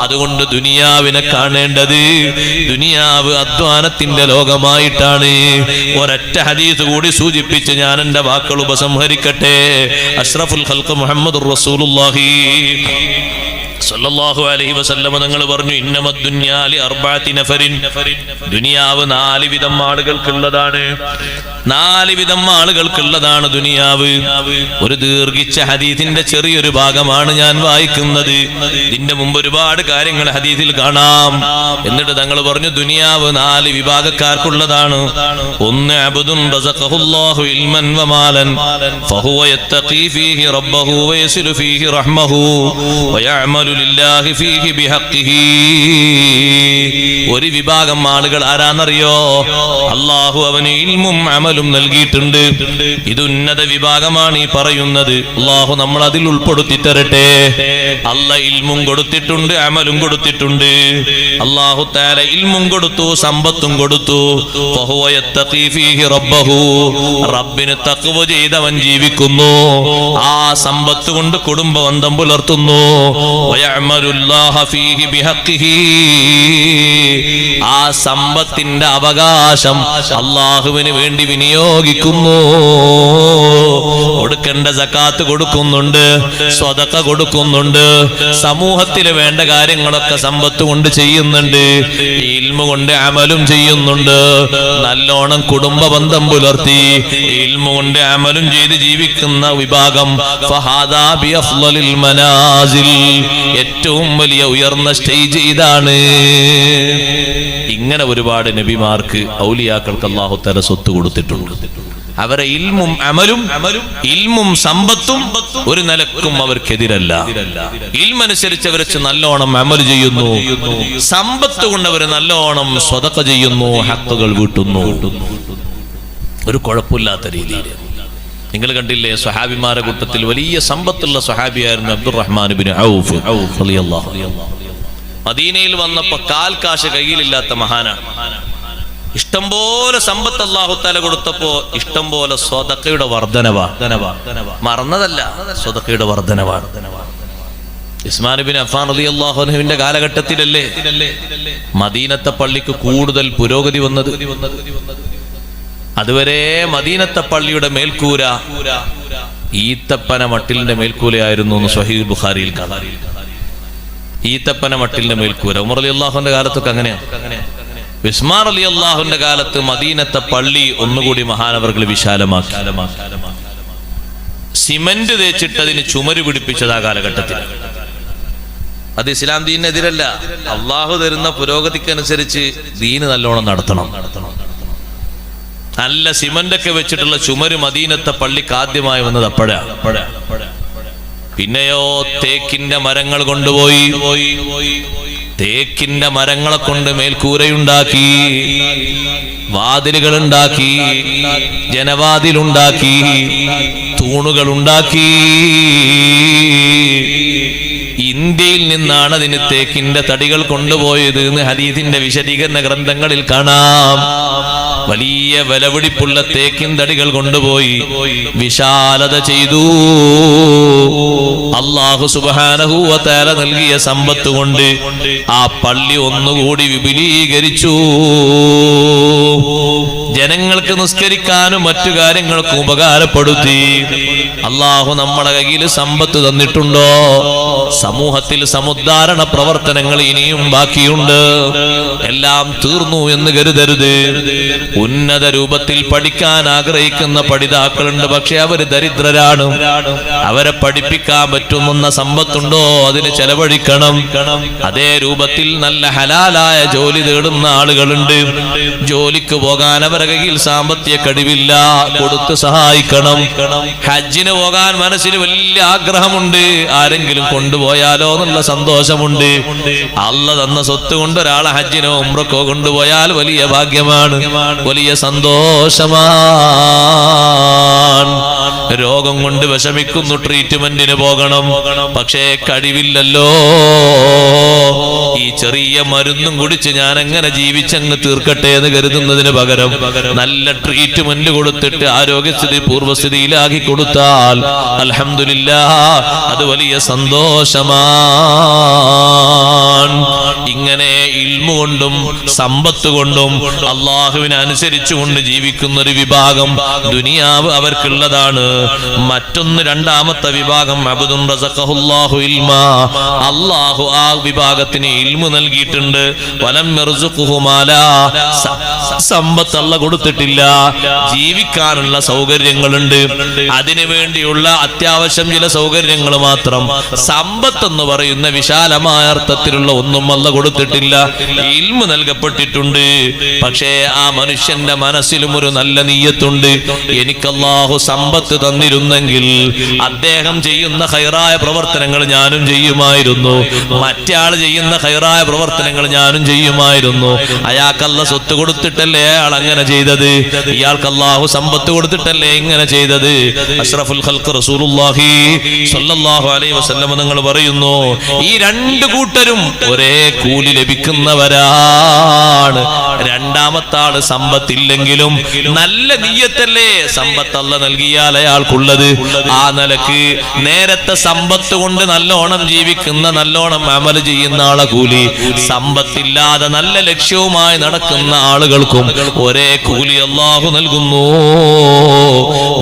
അതുകൊണ്ട് ദുനിയാവിനെ കാണേണ്ടത് ദുനിയാവ് അധ്വാനത്തിന്റെ ലോകമായിട്ടാണ്. ഒരൊറ്റ ഹദീസ് കൂടി സൂചിപ്പിച്ച് ഞാൻ എന്റെ വാക്കുകൾ ഉപസംഹരിക്കട്ടെ. അഷ്റഫുൽ ഖൽഖ് മുഹമ്മദുർ റസൂലുള്ളാഹി സല്ലല്ലാഹു അലൈഹി വസല്ലം തങ്ങൾ പറഞ്ഞു, ഇന്നമദ്ദുന്യാ ലിഅർബഅതി നഫരിൻ, ദുനിയാവ് 4 വിധം ആളുകൾക്കുള്ളതാണ്. 4 വിധം ആളുകൾക്കുള്ളതാണ് ദുനിയാവ്. ഒരു ദീർഘിച്ച ഹദീസിന്റെ ചെറിയൊരു ഭാഗമാണ് ഞാൻ വായിക്കുന്നത്. ഇതിന്റെ മുമ്പ് ഒരുപാട് കാര്യങ്ങൾ ഹദീസിൽ കാണാം. എന്നിട്ട് തങ്ങൾ പറഞ്ഞു ദുനിയാവ് 4 വിഭാഗക്കാർക്കുള്ളതാണ്. ഒന്ന് അബ്ദുൻ റസഖഹുല്ലാഹു ഇൽമൻ വമാലൻ ഫഹുവ യത്തഖി ഫീഹി റബ്ബഹു വയസിലു ഫീഹി റഹ്മഹു വയഅമലു ലില്ലാഹി ഫീഹി ബിഹഖിഹി. ഒരു വിഭാഗം ആളുകൾ ആരാന്നറിയോ? അല്ലാഹു അവന് ഇൽമും അമലും നൽകിയിട്ടുണ്ട്. ഇത് ഉന്നത വിഭാഗമാണ് ഈ പറയുന്നത്. അല്ലാഹു നമ്മൾ അതിൽ ഉൾപ്പെടുത്തി തരട്ടെ. അല്ലാഹ് ഇൽമും കൊടുത്തിട്ടുണ്ട്, അമലും കൊടുത്തിട്ടുണ്ട്. അല്ലാഹു തആല ഇൽമും കൊടുത്തു, സമ്പത്തും കൊടുത്തു. ഫഹുവ യത്തഖി ഫീഹി റബ്ബഹു, റബ്ബിനെ തഖ്വ ചെയ്തവൻ ജീവിക്കുന്നു. ആ സമ്പത്ത് കൊണ്ട് കുടുംബബന്ധം പുലർത്തുന്നു. വയഅമലുല്ലാഹ ഫീഹി ബിഹഖിഹി, ആ സമ്പത്തിന്റെ അവകാശം അല്ലാഹുവിന് വേണ്ടി വിനിയോഗിക്കുന്നു. കൊടുക്കേണ്ട സകാത്ത് കൊടുക്കുന്നുണ്ട്, സ്വതക്ക കൊടുക്കുന്നുണ്ട്, സമൂഹത്തിന് വേണ്ട കാര്യങ്ങളൊക്കെ സമ്പത്ത് കൊണ്ട് ചെയ്യുന്നുണ്ട്, ഇൽമു കൊണ്ട് അമലും ചെയ്യുന്നുണ്ട്. നല്ലോണം കുടുംബ ബന്ധം പുലർത്തി ഇൽമു കൊണ്ട് അമലും ചെയ്ത് ജീവിക്കുന്ന വിഭാഗം ഫഹാദാ ബിഅഫ്ളലിൽ മനാസിൽ, ഏറ്റവും വലിയ ഉയർന്ന സ്റ്റേജ് ഇതാണ്. ഇങ്ങനെ ഒരുപാട് നബിമാർക്ക് ഔലിയാക്കൾക്ക് അല്ലാഹു തആല സ്വത്ത് കൊടുത്തിട്ടുണ്ട്. അവരെ ഇൽമും അമലും, ഇൽമും സമ്പത്തും ഒരു നിലക്കും അവർക്കെതിരല്ല. ഇൽമനുസരിച്ച് അവർ നല്ലോണം അമൽ ചെയ്യുന്നു, സമ്പത്ത് കൊണ്ട് അവർ നല്ലോണം സ്വതക്ക ചെയ്യുന്നു, ഹഖ്ഖുകൾ വീട്ടുന്നു. ഒരു കുഴപ്പമില്ലാത്ത രീതിയിൽ. നിങ്ങൾ കണ്ടില്ലേ, സ്വഹാബിമാരുടെ കൂട്ടത്തിൽ വലിയ സമ്പത്തുള്ള സ്വഹാബിയായിരുന്നു അബ്ദുറഹ്മാൻ ഇബ്നു ഔഫ് റളിയല്ലാഹു അൻഹു. മദീനയിൽ വന്നപ്പോ കാൽ കാശ് കയ്യിലില്ലാത്ത മഹാനാണ്. ഇഷ്ടംപോലെ സമ്പത്ത് അല്ലാഹു തആല കൊടുത്തപ്പോ ഇഷ്ടംപോലെ സ്വതക്കയുടെ വർധനവാണ്. മറന്നതല്ല, സ്വതക്കയുടെ വർധനവാണ്. ഉസ്മാൻ ഇബ്നു അഫ്ഫാൻ റളിയല്ലാഹു അൻഹുവിന്റെ കാലഘട്ടത്തിലല്ലേ മദീനത്തെ പള്ളിക്ക് കൂടുതൽ പുരോഗതി വന്നത്. അതുവരെ മദീനത്തെ പള്ളിയുടെ മേൽക്കൂര ഈത്തപ്പന മട്ടിലിന്റെ മേൽക്കൂരയായിരുന്നു എന്ന് സ്വഹീഹ് ബുഖാരിയിൽ കാണാം. ഈത്തപ്പന മട്ടിലിന്റെ മേൽക്കൂര. ഉമർ റളിയല്ലാഹുവിന്റെ കാലത്തൊക്കെ അങ്ങനെയാണ്. ഉസ്മാൻ റളിയല്ലാഹുവിന്റെ കാലത്ത് മദീനത്തെ പള്ളി ഒന്നുകൂടി മഹാനവർകൾ വിശാലമാക്കി. സിമന്റ് തേച്ചിട്ട് അതിന് ചുമര് പിടിപ്പിച്ചത് ആ കാലഘട്ടത്തിൽ. അത് ഇസ്ലാം ദീനിനെതിരല്ല. അള്ളാഹു തരുന്ന പുരോഗതിക്കനുസരിച്ച് ദീന് നല്ലോണം നടത്തണം. നല്ല സിമന്റൊക്കെ വെച്ചിട്ടുള്ള ചുമര് മദീനത്തെ പള്ളിക്ക് ആദ്യമായി വന്നത് അപ്പോഴാണ്. പിന്നെയോ തേക്കിന്റെ മരങ്ങൾ കൊണ്ടുപോയി, തേക്കിന്റെ മരങ്ങളെ കൊണ്ട് മേൽക്കൂരയുണ്ടാക്കി, വാതിലുകൾ ഉണ്ടാക്കി, ജനവാതിലുണ്ടാക്കി, തൂണുകൾ ഉണ്ടാക്കി. ഇന്ത്യയിൽ നിന്നാണ് അതിന് തേക്കിന്റെ തടികൾ കൊണ്ടുപോയത് എന്ന് ഹദീസിന്റെ വിശദീകരണ ഗ്രന്ഥങ്ങളിൽ കാണാം. വലിയ വിലപിടിപ്പുള്ള തേക്കിൻ തടികൾ കൊണ്ടുപോയി വിശാലത ചെയ്തു. അല്ലാഹു സുബ്ഹാനഹു വ തആല നൽകിയ സമ്പത്ത് കൊണ്ട് ആ പള്ളി ഒന്നുകൂടി വിപുലീകരിച്ചു. ജനങ്ങൾക്ക് നിസ്കരിക്കാനും മറ്റു കാര്യങ്ങൾക്കും ഉപകാരപ്പെടുത്തി. അല്ലാഹു നമ്മുടെ കയ്യിൽ സമ്പത്ത് തന്നിട്ടുണ്ടോ? സമൂഹത്തിൽ സമുദ്ധാരണ പ്രവർത്തനങ്ങൾ ഇനിയും ബാക്കിയുണ്ട്. എല്ലാം തീർന്നു എന്ന് കരുതരുത്. ഉന്നത രൂപത്തിൽ പഠിക്കാൻ ആഗ്രഹിക്കുന്ന പഠിതാക്കളുണ്ട്, പക്ഷെ അവര് ദരിദ്രരാണ്. അവരെ പഠിപ്പിക്കാൻ പറ്റുന്ന സമ്പത്തുണ്ടോ? അതിന് ചെലവഴിക്കണം. അതേ രൂപത്തിൽ നല്ല ഹലാലായ ജോലി തേടുന്ന ആളുകളുണ്ട്. ജോലിക്ക് പോകാൻ അവരുടെ കയ്യിൽ സാമ്പത്തിക കഴിവില്ല, കൊടുത്ത് സഹായിക്കണം. ഹജ്ജിന് പോകാൻ മനസ്സിൽ വലിയ ആഗ്രഹമുണ്ട്, ആരെങ്കിലും കൊണ്ടുപോയാലോ എന്നുള്ള സന്തോഷമുണ്ട്. അല്ലാഹ് തന്ന സ്വത്ത് കൊണ്ട് ഒരാളെ ഹജ്ജിനോ ഉംറക്കോ കൊണ്ടുപോയാൽ വലിയ ഭാഗ്യമാണ്, വലിയ സന്തോഷമാണ്. രോഗം കൊണ്ട് വിഷമിക്കുന്നു, ട്രീറ്റ്മെന്റിന് പോകണം, പക്ഷേ കഴിവില്ലല്ലോ. ഈ ചെറിയ മരുന്നും കുടിച്ച് ഞാൻ എങ്ങനെ ജീവിച്ചങ്ങ് തീർക്കട്ടെ എന്ന് കരുതുന്നതിന് പകരം നല്ല ട്രീറ്റ്മെന്റ് കൊടുത്തിട്ട് ആരോഗ്യസ്ഥിതി പൂർവ്വസ്ഥിതിയിലാക്കി കൊടുത്താൽ അൽഹംദുലില്ലാഹ് അത് വലിയ സന്തോഷമാണ്. ഇങ്ങനെ ഇൽമു കൊണ്ടും സമ്പത്ത് കൊണ്ടും അള്ളാഹുവിനെ അനുസരിച്ചുകൊണ്ട് ജീവിക്കുന്ന ഒരു വിഭാഗം ദുനിയാവ് അവർക്കുള്ളതാണ്. മറ്റൊന്ന് രണ്ടാമത്തെ വിഭാഗം അബ്ദുൻ റസഖഹുല്ലാഹു ഇൽമാ, അള്ളാഹു ആ വിഭാഗത്തിന് ഇൽമു നൽകിയിട്ടുണ്ട്. വലം യർസുഖുഹു മാലാ, സമ്പത്ത് അല്ലാഹു കൊടുത്തിട്ടില്ല, ജീവിക്കാനുള്ള സൗകര്യങ്ങളുണ്ട്, അതിനു വേണ്ടിയുള്ള അത്യാവശ്യം ചില സൗകര്യങ്ങൾ മാത്രം. സമ്പത്ത് എന്ന് പറയുന്ന വിശാലമായ അർത്ഥത്തിലുള്ള ഒന്നും അല്ലാഹു കൊടുത്തിട്ടില്ല, ഇൽമു നൽകപ്പെട്ടിട്ടുണ്ട്. പക്ഷേ ആ മനുഷ്യന്റെ മനസ്സിലും ഒരു നല്ല നിയ്യത്തുണ്ട്. എനിക്ക് അല്ലാഹു സമ്പത്ത് തന്നിരുന്നെങ്കിൽ അദ്ദേഹം ചെയ്യുന്ന ഖൈറായ പ്രവർത്തനങ്ങൾ ഞാനും ചെയ്യുമായിരുന്നു, മറ്റേ ആൾ ചെയ്യുന്ന ഖൈറായ പ്രവർത്തനങ്ങൾ ഞാനും ചെയ്യുമായിരുന്നു. അയാൾക്ക് അല്ലാഹു സ്വത്ത് കൊടുത്തിട്ടല്ലേ അയാൾ അങ്ങനെ ചെയ്തത്, ഇയാൾക്ക് അല്ലാഹു സമ്പത്ത് കൊടുത്തിട്ടല്ലേ ഇങ്ങനെ ചെയ്തത്. അഷ്റഫുൽ ഖൽഖ് റസൂലുള്ളാഹി സ്വല്ലല്ലാഹു അലൈഹി വസല്ലം നിങ്ങൾ പറയുന്നു, ഈ രണ്ട് കൂട്ടരും ഒരേ കൂലി ലഭിക്കുന്നവരാണ്. രണ്ടാമത്തെ ആള് സമ്പത്തില്ലെങ്കിലും നല്ല നിയ്യത്തല്ലേ സമ്പത്ത് അല്ലാഹു നൽകിയാൽ അയാൾക്കുള്ളത്. ആ നിലക്ക് നേരത്തെ സമ്പത്ത് കൊണ്ട് നല്ലോണം ജീവിക്കുന്ന, നല്ലോണം അമൽ ചെയ്യുന്ന ആളെ കൂലി, സമ്പത്തില്ലാതെ നല്ല ലക്ഷ്യവുമായി നടക്കുന്ന ആളുകൾക്കും ഒരേ കൂലി അല്ലാഹു നൽകുന്നു.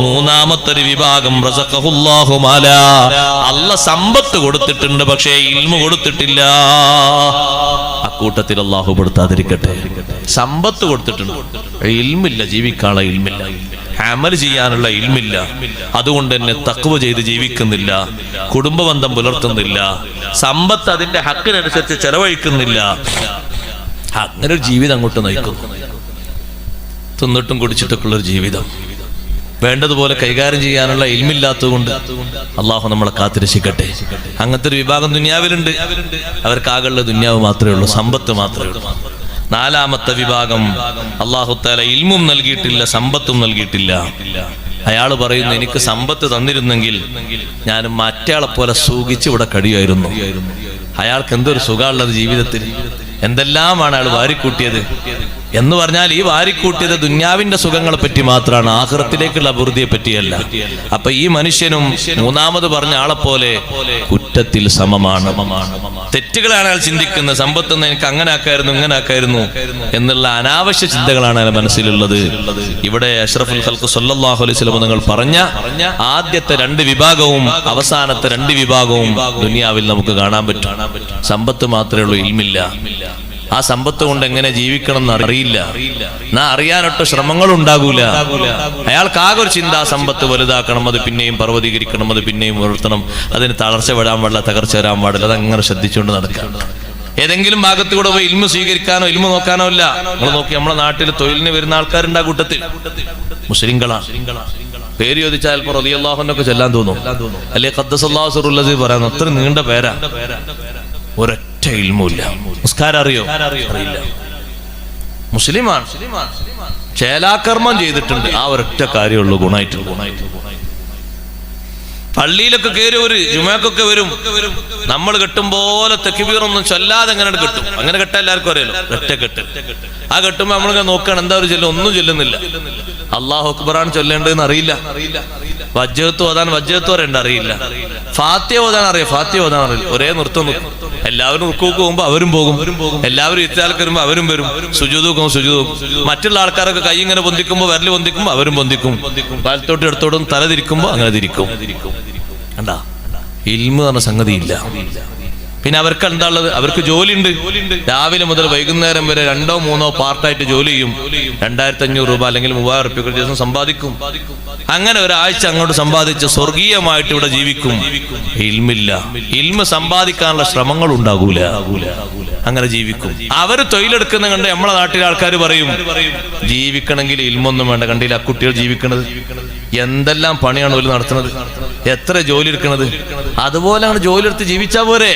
മൂന്നാമത്തെ ഒരു വിഭാഗം റസഖഹുല്ലാഹു മാലാ, അല്ലാഹു സമ്പത്ത് കൊടുത്തിട്ടുണ്ട് പക്ഷേ ഇൽമു കൊടുത്തിട്ടില്ല. അക്കൂട്ടത്തിൽ അല്ലാഹു പെടുത്താതിരിക്കട്ടെ. സമ്പത്ത് കൊടുത്തിട്ടുണ്ട്, ഇൽമില്ല, ജീവിക്കാനുള്ള ഇൽമില്ല, അമൽ ചെയ്യാനുള്ള ഇൽമില്ല, അതുകൊണ്ട് തന്നെ തഖ്വ ചെയ്ത് ജീവിക്കുന്നില്ല, കുടുംബബന്ധം പുലർത്തുന്നില്ല, സമ്പത്ത് അതിന്റെ ഹക്കിനനുസരിച്ച് ചെലവഴിക്കുന്നില്ല. അങ്ങനെ ഒരു ജീവിതം അങ്ങോട്ട് നയിക്കുന്നു. തിന്നിട്ടും കുടിച്ചിട്ടൊക്കെ ഉള്ളൊരു ജീവിതം, വേണ്ടതുപോലെ കൈകാര്യം ചെയ്യാനുള്ള ഇൽമില്ലാത്തതുകൊണ്ട് അള്ളാഹു നമ്മളെ കാത്തിരക്ഷിക്കട്ടെ. അങ്ങനത്തെ ഒരു വിഭാഗം ദുനിയാവിലുണ്ട്. അവർക്കാകുള്ള ദുനിയാവ് മാത്രമേ ഉള്ളൂ, സമ്പത്ത് മാത്രമേ ഉള്ളൂ. നാലാമത്തെ വിഭാഗം അല്ലാഹു തആല ഇൽമും നൽകിയിട്ടില്ല, സമ്പത്തും നൽകിയിട്ടില്ല. അയാൾ പറയുന്നു, എനിക്ക് സമ്പത്ത് തന്നിരുന്നെങ്കിൽ ഞാൻ മറ്റയാളെ പോലെ സുഖിച്ച് ഇവിടെ കഴിയുമായിരുന്നു. അയാൾക്ക് എന്തൊരു സുഖമുള്ളത് ജീവിതത്തിൽ, എന്തെല്ലാമാണ് അയാൾ വാരിക്കൂട്ടിയത് എന്ന് പറഞ്ഞാൽ, ഈ വാരിക്കൂട്ടിയത് ദുന്യാവിന്റെ സുഖങ്ങളെ പറ്റി മാത്രമാണ്, ആഖിറത്തിലേക്കുള്ള അഭിവൃദ്ധിയെ പറ്റിയല്ല. അപ്പൊ ഈ മനുഷ്യനും മൂന്നാമത് പറഞ്ഞ ആളെ പോലെ കുറ്റത്തിൽ സമമാണ്. തെറ്റുകളാണ് അയാൾ ചിന്തിക്കുന്നത്. സമ്പത്ത് എനിക്ക് അങ്ങനെ ആക്കായിരുന്നു, ഇങ്ങനെ ആക്കായിരുന്നു എന്നുള്ള അനാവശ്യ ചിന്തകളാണ് അയാൾ മനസ്സിലുള്ളത്. ഇവിടെ അഷ്റഫുൽ ഖൽഖ് സ്വല്ലല്ലാഹു അലൈഹി വസല്ലം നിങ്ങൾ പറഞ്ഞ ആദ്യത്തെ രണ്ട് വിഭാഗവും അവസാനത്തെ രണ്ട് വിഭാഗവും ദുനിയാവിൽ നമുക്ക് കാണാൻ പറ്റും. സമ്പത്ത് മാത്രമേ ഉള്ളൂ, ഇൽമില്ല. ആ സമ്പത്ത് കൊണ്ട് എങ്ങനെ ജീവിക്കണം എന്ന് അറിയില്ല, എന്നാ അറിയാനൊട്ട് ശ്രമങ്ങളും ഉണ്ടാകൂല. അയാൾക്ക് ആകെ ഒരു ചിന്ത, സമ്പത്ത് വലുതാക്കണം, അത് പിന്നെയും പർവ്വതീകരിക്കണം, അത് പിന്നെയും ഉയർത്തണം, അതിന് തളർച്ച വരാൻ പാടില്ല, തകർച്ച വരാൻ പാടില്ല, അതങ്ങനെ ശ്രദ്ധിച്ചുകൊണ്ട് നടക്കാം. ഏതെങ്കിലും ഭാഗത്ത് കൂടെ പോയി ഇൽമു സ്വീകരിക്കാനോ ഇൽമു നോക്കാനോ ഇല്ല. നമ്മൾ നോക്കി, നമ്മുടെ നാട്ടിൽ തൊഴിലിന് വരുന്ന ആൾക്കാരുണ്ട്, ആ കൂട്ടത്തിൽ മുസ്ലിങ്ങളാണ്. പേര് ചോദിച്ചാൽ ചിലപ്പോൾ റളിയല്ലാഹു അൻഹു ചെല്ലാൻ തോന്നും, അല്ലെ ഖദ്ദസല്ലാഹു സിർറുൽ അസീസ് പറയാൻ. അത്ര നീണ്ട പേരാ, ഒരൊറ്റ ഇൽമുമില്ല. നിസ്കാരം അറിയോ? അറിയില്ല. മുസ്ലിമാണ്, ചേലാകർമ്മം ചെയ്തിട്ടുണ്ട്, ആ ഒരൊറ്റ കാര്യമുള്ളൂ, ഗുണമായിട്ട്. പള്ളിയിലൊക്കെ കയറി ഒരു ജുമക്കൊക്കെ വരും, നമ്മൾ കെട്ടും പോലെ തക്ബീറൊന്നും ചൊല്ലാതെ എങ്ങനെ കെട്ടും. അങ്ങനെ കെട്ടാൻ എല്ലാവർക്കും അറിയാലോ, ഒറ്റ കെട്ട്. ആ കെട്ടുമ്പോ നമ്മളിങ്ങനെ നോക്കുകയാണ്, എന്താ ഒരു ചൊല്ലും, ഒന്നും ചൊല്ലുന്നില്ല. അല്ലാഹു അക്ബറാണ് ചൊല്ലേണ്ടതെന്ന് അറിയില്ല. വജ്ജഹത്ത് ഓതാൻ വജ്ജഹത്ത് പറയണ്ട അറിയില്ല. ഫാത്തിഹ ഓതാൻ അറിയാം, ഫാത്തിഹ ഓതാൻ അറിയില്ല. ഒരേ നൃത്തം നോക്കും. എല്ലാവരും റുക്കൂക്ക് പോകുമ്പോ അവരും പോകും, എല്ലാവരും ഇത്താൽക്ക് വരുമ്പോ അവരും വരും, സുജൂദുക്കും സുജൂദും. മറ്റുള്ള ആൾക്കാരൊക്കെ കൈ ഇങ്ങനെ പൊന്തിക്കുമ്പോ, വിരല് പൊന്തിക്കുമ്പോ അവരും പൊന്തിക്കും, വലത്തോട്ടും ഇടത്തോട്ടും തല തിരിക്കുമ്പോ അങ്ങനെ തിരിക്കും. കണ്ടാ, ഇൽമു പറഞ്ഞ സംഗതി ഇല്ല. പിന്നെ അവർക്ക് എന്താ ഉള്ളത്? അവർക്ക് ജോലിയുണ്ട്. രാവിലെ മുതൽ വൈകുന്നേരം വരെ 2 or 3 പാർട്ടായിട്ട് ജോലി ചെയ്യും. 2500 രൂപ അല്ലെങ്കിൽ 3000 രൂപ ഒരു ദിവസം സമ്പാദിക്കും. അങ്ങനെ ഒരാഴ്ച അങ്ങോട്ട് സമ്പാദിച്ച് സ്വർഗീയമായിട്ട് ഇവിടെ ജീവിക്കും. ഇൽമില്ല, ഇൽമ സമ്പാദിക്കാനുള്ള ശ്രമങ്ങൾ ഉണ്ടാകൂല, അങ്ങനെ ജീവിക്കും. അവര് തൊഴിലെടുക്കുന്ന കണ്ട് നമ്മളെ നാട്ടിലെ ആൾക്കാർ പറയും, ജീവിക്കണമെങ്കിൽ ഇൽമൊന്നും വേണ്ട. കണ്ടില്ല ആ കുട്ടികൾ ജീവിക്കണത്, എന്തെല്ലാം പണിയാണ് അവർ നടത്തുന്നത്, എത്ര ജോലി എടുക്കുന്നത്. അതുപോലെയാണ് ജോലി എടുത്ത് ജീവിച്ചാ പോരെ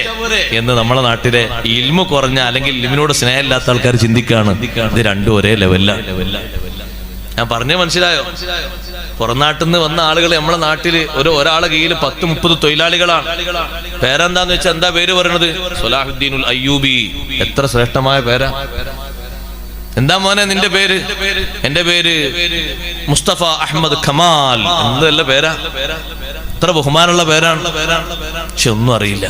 എന്ന് നമ്മളെ നാട്ടിലെ ഇൽമു കുറഞ്ഞ അല്ലെങ്കിൽ ഇൽമിനോട് സ്നേഹമില്ലാത്ത ആൾക്കാർ ചിന്തിക്കാണ്. ഇത് രണ്ടും ഒരേ ലെവലിലാണ്. ഞാൻ പറഞ്ഞ മനസ്സിലായോ? പുറം നാട്ടിൽ നിന്ന് വന്ന ആളുകൾ നമ്മളെ നാട്ടില് ഒരാളെ കീഴിൽ 10-30 തൊഴിലാളികളാണ്. പേരെന്താന്ന് വെച്ചാൽ എന്താ പേര് പറയണത്? സ്വലാഹുദ്ദീനുൽ അയ്യൂബി. എത്ര ശ്രേഷ്ഠമായ പേരാ! എന്താ മോനെ നിന്റെ പേര്? എന്റെ പേര് മുസ്തഫ അഹമ്മദ് ഖമാൽ. എന്തല്ല പേരാ, എത്ര ബഹുമാനുള്ള പേരാണ്. പക്ഷെ ഒന്നും അറിയില്ല.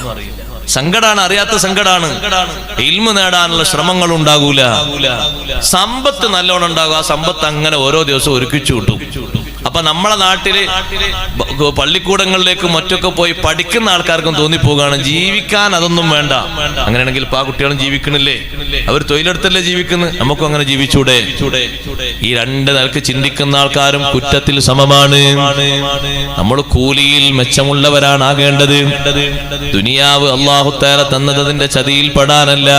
സങ്കടാണ്, അറിയാത്ത സങ്കടാണ്. ഇൽമു നേടാനുള്ള ശ്രമങ്ങൾ ഉണ്ടാകൂല. സമ്പത്ത് നല്ലോണം ഉണ്ടാകും. ആ സമ്പത്ത് അങ്ങനെ ഓരോ ദിവസവും ഒരുക്കിച്ചു കിട്ടും. അപ്പൊ നമ്മളെ നാട്ടില് പള്ളിക്കൂടങ്ങളിലേക്ക് മറ്റൊക്കെ പോയി പഠിക്കുന്ന ആൾക്കാർക്കും തോന്നിപ്പോകാണ് ജീവിക്കാൻ അതൊന്നും വേണ്ട. അങ്ങനെയാണെങ്കിൽ ഇപ്പൊ ആ കുട്ടികളും ജീവിക്കണില്ലേ? അവർ തൊഴിലെടുത്തല്ലേ ജീവിക്കുന്നത്? നമുക്കും അങ്ങനെ ജീവിച്ചൂടെ? ഈ രണ്ട് നിലക്ക് ചിന്തിക്കുന്ന ആൾക്കാരും കുറ്റത്തിൽ സമമാണ്. നമ്മൾ കൂലിയിൽ മെച്ചമുള്ളവരാണ് ആകേണ്ടത്. ദുനിയാവ് അല്ലാഹു തആല തന്നത് അതിന്റെ ചതിയിൽ പെടാനല്ല,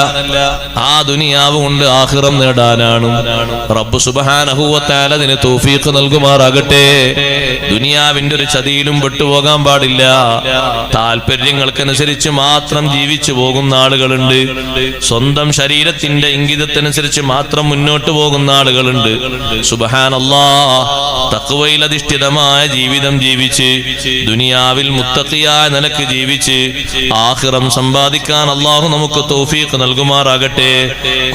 ആ ദുനിയാവ് കൊണ്ട് ആഖിറം നേടാനാണ്. റബ്ബ് സുബ്ഹാനഹു വ തആല അതിന് തൗഫീഖ് നൽകുമാറാകട്ടെ. ദുനിയാവിന്റെ ഒരു ചതിയിലും പെട്ടുപോകാൻ പാടില്ല. താല്പര്യങ്ങൾക്കനുസരിച്ച് മാത്രം ജീവിച്ചു പോകുന്ന ആളുകളുണ്ട്. സ്വന്തം ശരീരത്തിന്റെ ഇംഗിതത്തിനനുസരിച്ച് മാത്രം മുന്നോട്ട് പോകുന്ന ആളുകളുണ്ട്. സുബ്ഹാനല്ലാഹ്, തഖ്വയിൽ അധിഷ്ഠിതമായ ജീവിതം ജീവിച്ച് ദുനിയാവിൽ മുത്തഖിയായ നിലക്ക് ജീവിച്ച് ആഖിറം സമ്പാദിക്കാൻ അല്ലാഹു നമുക്ക് തൗഫീഖ് നൽകുമാറാകട്ടെ.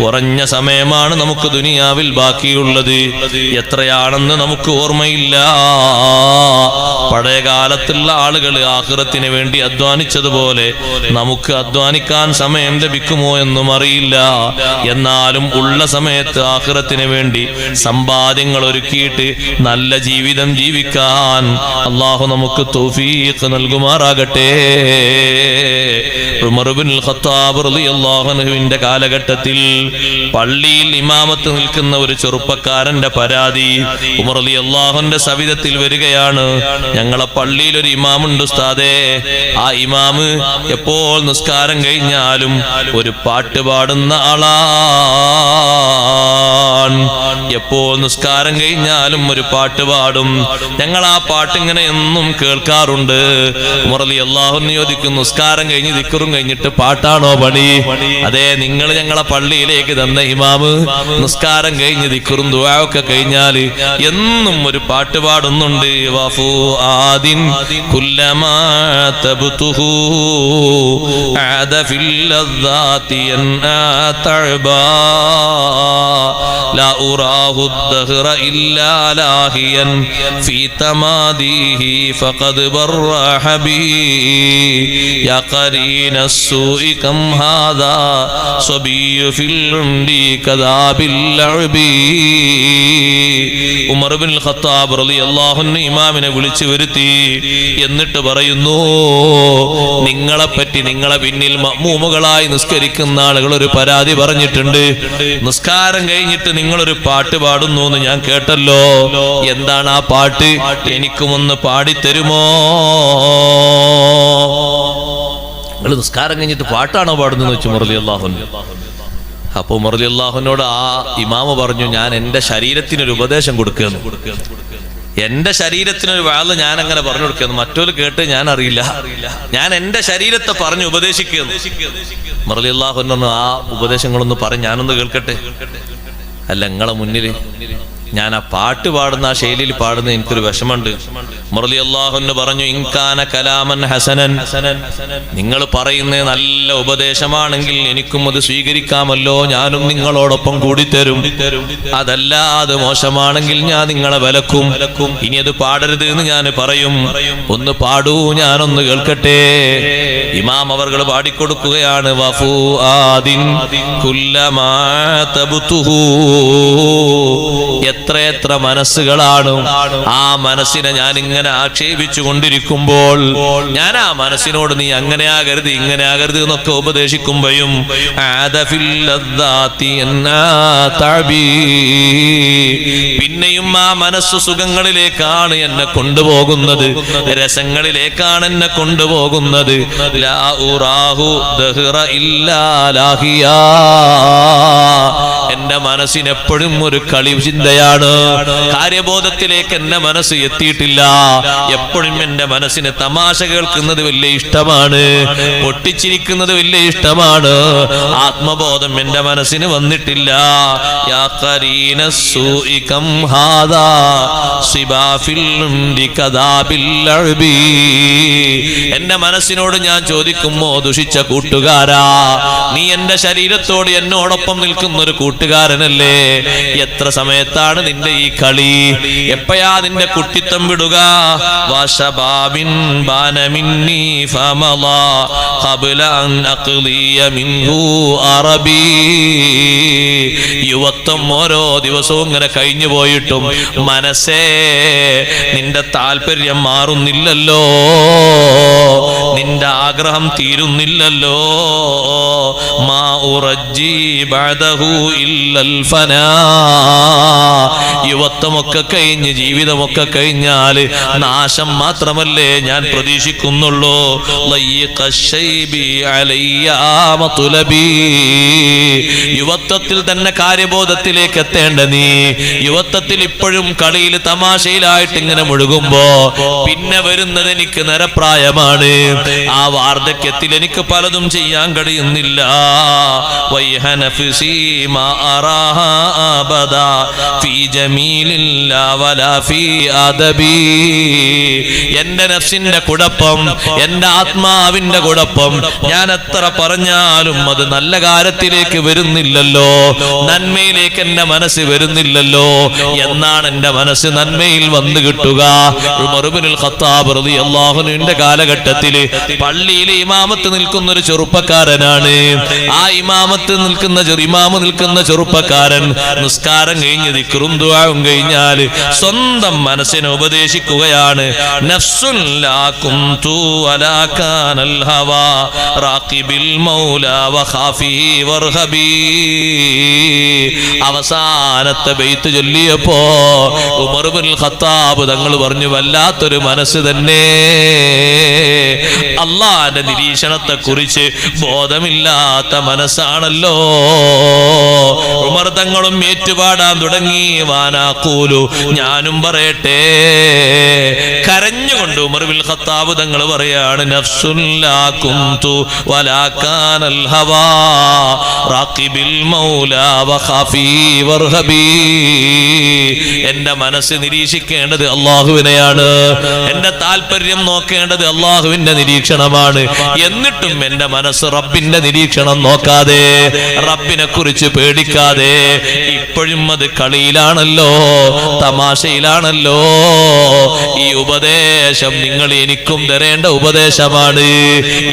കുറഞ്ഞ സമയമാണ് നമുക്ക് ദുനിയാവിൽ ബാക്കിയുള്ളത്. എത്രയാണെന്ന് നമുക്ക് ഓർമ്മയില്ല. പഴയ കാലത്തുള്ള ആളുകൾ ആഖിറത്തിന് വേണ്ടി അധ്വാനിച്ചതുപോലെ നമുക്ക് അധ്വാനിക്കാൻ സമയം ലഭിക്കുമോ എന്നും അറിയില്ല. എന്നാലും ഉള്ള സമയത്ത് ആഖിറത്തിന് വേണ്ടി സമ്പാദ്യങ്ങൾ ഒരുക്കിയിട്ട് നല്ല ജീവിതം ജീവിക്കാൻ അല്ലാഹു നമുക്ക് തൗഫീഖ് നൽകുമാറാകട്ടെ. ഉമർ ഇബ്നുൽ ഖത്താബ് റളിയല്ലാഹു അൻഹുവിന്റെ കാലഘട്ടത്തിൽ പള്ളിയിൽ ഇമാമത്ത് നിൽക്കുന്ന ഒരു ചെറുപ്പക്കാരന്റെ പരാതി ഉമർ റളിയല്ലാഹുവിന്റെ സവിധത്തിൽ വരികയാണ്. ഞങ്ങളെ പള്ളിയിൽ ഒരു ഇമാമുണ്ട് ഉസ്താദേ. ആ ഇമാമ് എപ്പോൾ നിസ്കാരം കഴിഞ്ഞാലും ഒരു പാട്ട് പാടുന്ന ആളാണ്. എപ്പോൾ നിസ്കാരം കഴിഞ്ഞാലും ഒരു പാട്ട് പാടും. ഞങ്ങൾ ആ പാട്ട് ഇങ്ങനെ എന്നും കേൾക്കാറുണ്ട്. ഉമർ റളിയല്ലാഹു അൻഹു ചോദിക്കുന്നു, നിസ്കാരം കഴിഞ്ഞ് ദിക്റും കഴിഞ്ഞിട്ട് പാട്ടാണോ പണി? അതെ, നിങ്ങൾ ഞങ്ങളെ പള്ളിയിലേക്ക് തന്ന ഇമാമ് നിസ്കാരം കഴിഞ്ഞ് ദിക്റും ദുആഒക്കെ കഴിഞ്ഞാല് എന്നും ഒരു പാട്ട് പാടുന്നുണ്ട്. വഫുആദിൻ കുല്ലമാ തബ്തുഹു ആദ ഫിൽ ലദ്ദാതി അൻആ തഅബാ ലാ ഉറാഹു الدهر إلا لاهيا في تماديه فقد برح بي يا قرين السوء كم هذا صبي في العمر كذا باللعب. ഉമർ ഇബ്നുൽ ഖത്താബ് റളിയല്ലാഹു അൻഹു ഇമാമിനെ വിളിച്ചു വരുത്തി. എന്നിട്ട് പറയുന്നു, നിങ്ങളെപ്പറ്റി നിങ്ങളെ പിന്നിൽ മഅ്മൂമുകളായി നിസ്കരിക്കുന്ന ആളുകൾ ഒരു പരാതി പറഞ്ഞിട്ടുണ്ട്. നിസ്കാരം കഴിഞ്ഞിട്ട് നിങ്ങളൊരു പാട്ട് പാടുന്നു എന്ന് ഞാൻ കേട്ടല്ലോ. എന്താണ് ആ പാട്ട്? എനിക്കുമൊന്ന് പാടിത്തരുമോ? നിങ്ങൾ നിസ്കാരം കഴിഞ്ഞിട്ട് പാട്ടാണോ പാടുന്നത് വെച്ചു ഉമർ റളിയല്ലാഹു അൻഹു. അപ്പൊ ഉമർ റളിയല്ലാഹു അൻഹുവോട് ആ ഇമാമ് പറഞ്ഞു, ഞാൻ എന്റെ ശരീരത്തിനൊരു ഉപദേശം കൊടുക്കുന്നു. എന്റെ ശരീരത്തിനൊരു വാള് ഞാൻ അങ്ങനെ പറഞ്ഞു കൊടുക്കുന്നു. മറ്റൊരു കേട്ട് ഞാൻ അറിയില്ല. ഞാൻ എന്റെ ശരീരത്തെ പറഞ്ഞു ഉപദേശിക്കുന്നു. ഉമർ റളിയല്ലാഹു അൻഹു പറഞ്ഞു, ആ ഉപദേശങ്ങളൊന്ന് പറഞ്ഞ് ഞാനൊന്ന് കേൾക്കട്ടെ. അല്ല, നിങ്ങളെ മുന്നിൽ ഞാൻ ആ പാട്ട് പാടുന്ന ആ ശൈലിയിൽ പാടുന്ന എനിക്കൊരു വിഷമുണ്ട്. ഉമർ റളിയല്ലാഹു അൻഹു പറഞ്ഞു, ഇൻകാന കലാമൻ ഹസനൻ, നിങ്ങൾ പറയുന്നത് നല്ല ഉപദേശമാണെങ്കിൽ എനിക്കും അത് സ്വീകരിക്കാമല്ലോ, ഞാനും നിങ്ങളോടൊപ്പം കൂടി തരും. അതല്ല, അത് മോശമാണെങ്കിൽ ഞാൻ നിങ്ങളെ വിലക്കും. ഇനി അത് പാടരുത് എന്ന് ഞാൻ പറയും. ഒന്ന് പാടൂ, ഞാനൊന്ന് കേൾക്കട്ടെ. ഇമാം അവർകൾ പാടിക്കൊടുക്കുകയാണ്. വഫുആദിൻ കുല്ലമാ തബ്തുഹു, എത്രയെത്ര മനസ്സുകളാണ്. ആ മനസ്സിനെ ഞാൻ ഇങ്ങനെ ആക്ഷേപിച്ചു കൊണ്ടിരിക്കുമ്പോൾ ഞാൻ ആ മനസ്സിനോട് നീ അങ്ങനെ ആകരുത് ഇങ്ങനെ ആകരുത് എന്നൊക്കെ ഉപദേശിക്കുമ്പോഴും പിന്നെയും ആ മനസ്സ് സുഖങ്ങളിലേക്കാണ് എന്നെ കൊണ്ടുപോകുന്നത്, രസങ്ങളിലേക്കാണ് എന്നെ കൊണ്ടുപോകുന്നത്. ലാ ഉറാഹു ദഹ്റ ഇല്ലാ ലാഹിയാ, എന്റെ മനസ്സിനെപ്പോഴും ഒരു കളി ചിന്തയാണ്. കാര്യബോധത്തിലേക്ക് എന്റെ മനസ്സ് എത്തിയിട്ടില്ല. എപ്പോഴും എന്റെ മനസ്സിന് തമാശ കേൾക്കുന്നത് വലിയ ഇഷ്ടമാണ്, പൊട്ടിച്ചിരിക്കുന്നത് വലിയ ഇഷ്ടമാണ്. ആത്മബോധം എന്റെ മനസ്സിന് വന്നിട്ടില്ല. യാ ഖരീന സൂഇ കം ഹാദാ സിബാ ഫിൽ ഉംരി കദാ ബിൽ അഅബി. എന്റെ മനസ്സിനോട് ഞാൻ ചോദിക്കുമോ, ദുഷിച്ച കൂട്ടുകാരാ, നീ എന്റെ ശരീരത്തോട് എന്നോടൊപ്പം നിൽക്കുന്ന ഒരു കൂട്ടുകാരൻ കൂട്ടുകാരനല്ലേ, എത്ര സമയത്താണ് നിന്റെ ഈ കളി, എപ്പോഴാ നിന്റെ കുട്ടിത്തം വിടുക? വശബാബിൻ ബാനമിന്നി ഫമളാ ഖബ്ല അൻ അഖ്ലിയ മിൻഹു അറബി. യുവത്വം ഓരോ ദിവസവും ഇങ്ങനെ കഴിഞ്ഞു പോയിട്ടും മനസ്സേ നിന്റെ താല്പര്യം മാറുന്നില്ലല്ലോ, നിന്റെ ആഗ്രഹം തീരുന്നില്ലല്ലോ. മാ ഉറജ്ജി ബഅദഹു ഇല്ലൽ ഫനാ. യുവത്വമൊക്കെ കഴിഞ്ഞ് ജീവിതമൊക്കെ കഴിഞ്ഞാൽ നാശം മാത്രമല്ലേ ഞാൻ പ്രതീക്ഷിക്കുന്നുള്ളൂ. യുവത്വത്തിൽ തന്നെ കാര്യബോധത്തിലേക്ക് എത്തേണ്ട നീ യുവത്വത്തിൽ ഇപ്പോഴും കളിയിൽ തമാശയിലായിട്ട് ഇങ്ങനെ മുഴുകുമ്പോ പിന്നെ വരുന്നത് എനിക്ക് നരപ്രായമാണ്. ആ വാർദ്ധക്യത്തിൽ എനിക്ക് പലതും ചെയ്യാൻ കഴിയുന്നില്ല. എന്റെ നഫ്സിന്റെ കുഴപ്പം, എന്റെ ആത്മാവിന്റെ കുഴപ്പം, ഞാൻ എത്ര പറഞ്ഞാലും അത് നല്ല കാര്യത്തിലേക്ക് വരുന്നില്ലല്ലോ, നന്മയിലേക്ക് എന്റെ മനസ്സ് വരുന്നില്ലല്ലോ. എന്നാണ് എന്റെ മനസ്സ് നന്മയിൽ വന്നു കിട്ടുക? ഉമർ ഇബ്നുൽ ഖത്താബ് റളിയല്ലാഹു അൻഹുവിന്റെ കാലഘട്ടത്തില് പള്ളിയിലെ ഇമാമത്ത് നിൽക്കുന്ന ഒരു ചെറുപ്പക്കാരനാണ്. ആ ഇമാമ് നിൽക്കുന്ന ചെറുപ്പക്കാരൻ നിസ്കാരം കഴിഞ്ഞ് ദിക്റും ദുആവും കഴിഞ്ഞാൽ സ്വന്തം മനസ്സിനെ ഉപദേശിക്കുകയാണ്. നഫ്സുൻ ലാ കുന്തു വലാ കാനൽ ഹവാ റാഖിബിൽ മൗലാ വഖാഫി വർഹബി. അവസാനത്തെ ബൈത്ത് ചൊല്ലിയപ്പോ ഉമർ ഇബ്നുൽ ഖത്താബ് തങ്ങൾ പറഞ്ഞു, വല്ലാത്തൊരു മനസ്സ് തന്നെ, അള്ളാന്റെ നിരീക്ഷണത്തെ കുറിച്ച് ബോധമില്ലാത്ത മനസ്സാണല്ലോ. ഉമർ തങ്ങളും ഏറ്റുപാടാൻ തുടങ്ങി. വാനാഖൂലു, ഞാനും പറയട്ടെ. കരഞ്ഞുകൊണ്ട് ഉമർ ഇബ്നുൽ ഖത്താബ് തങ്ങൾ പറയാണ്, നഫ്സുൻ ലാ കുന്തു വലാ കാനൽ ഹവാ റാഖിബിൽ മൗലാ വഖാഫി വർഹബി. എന്റെ മനസ്സ് നിരീക്ഷിക്കേണ്ടത് അള്ളാഹുവിനെയാണ്, എന്റെ താല്പര്യം നോക്കേണ്ടത് അള്ളാഹുവിന്റെ നിരീക്ഷണമാണ്. എന്നിട്ടും എന്റെ മനസ്സ് റബ്ബിന്റെ നിരീക്ഷണം നോക്കാതെ, റബ്ബിനെ കുറിച്ച് പേടിക്കാതെ ഇപ്പോഴും അത് കളിയിലാണല്ലോ, തമാശയിലാണല്ലോ. ഈ ഉപദേശം നിങ്ങൾ എനിക്കും തരേണ്ട ഉപദേശമാണ്.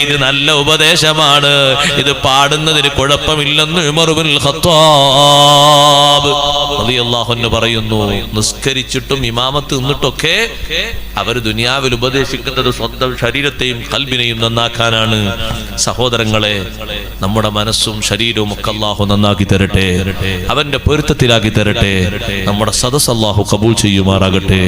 ഇത് നല്ല ഉപദേശമാണ്. ഇത് പാടുന്നതിന് കുഴപ്പമില്ലെന്ന് ഉമർ ഇബ്നുൽ ഖത്താബ് റളിയല്ലാഹു അൻഹു പറയുന്നു. നിസ്കരിച്ചിട്ടും ഇമാമത്ത് നിന്നിട്ടൊക്കെ അവർ ദുനിയാവിൽ ഉപദേശിക്കുന്നത് സ്വന്തം ശരീരത്തെയും ഖൽബിനെയും നന്നാക്കാനാണ്. സഹോദരങ്ങളെ, നമ്മുടെ മനസ്സും ശരീരവും ഒക്കെ അല്ലാഹു നന്നാക്കി തരട്ടെ, അവന്റെ പൊരുത്തത്തിലാക്കി തരട്ടെ. നമ്മുടെ സദസ് അല്ലാഹു കബൂൽ ചെയ്യുമാറാകട്ടെ.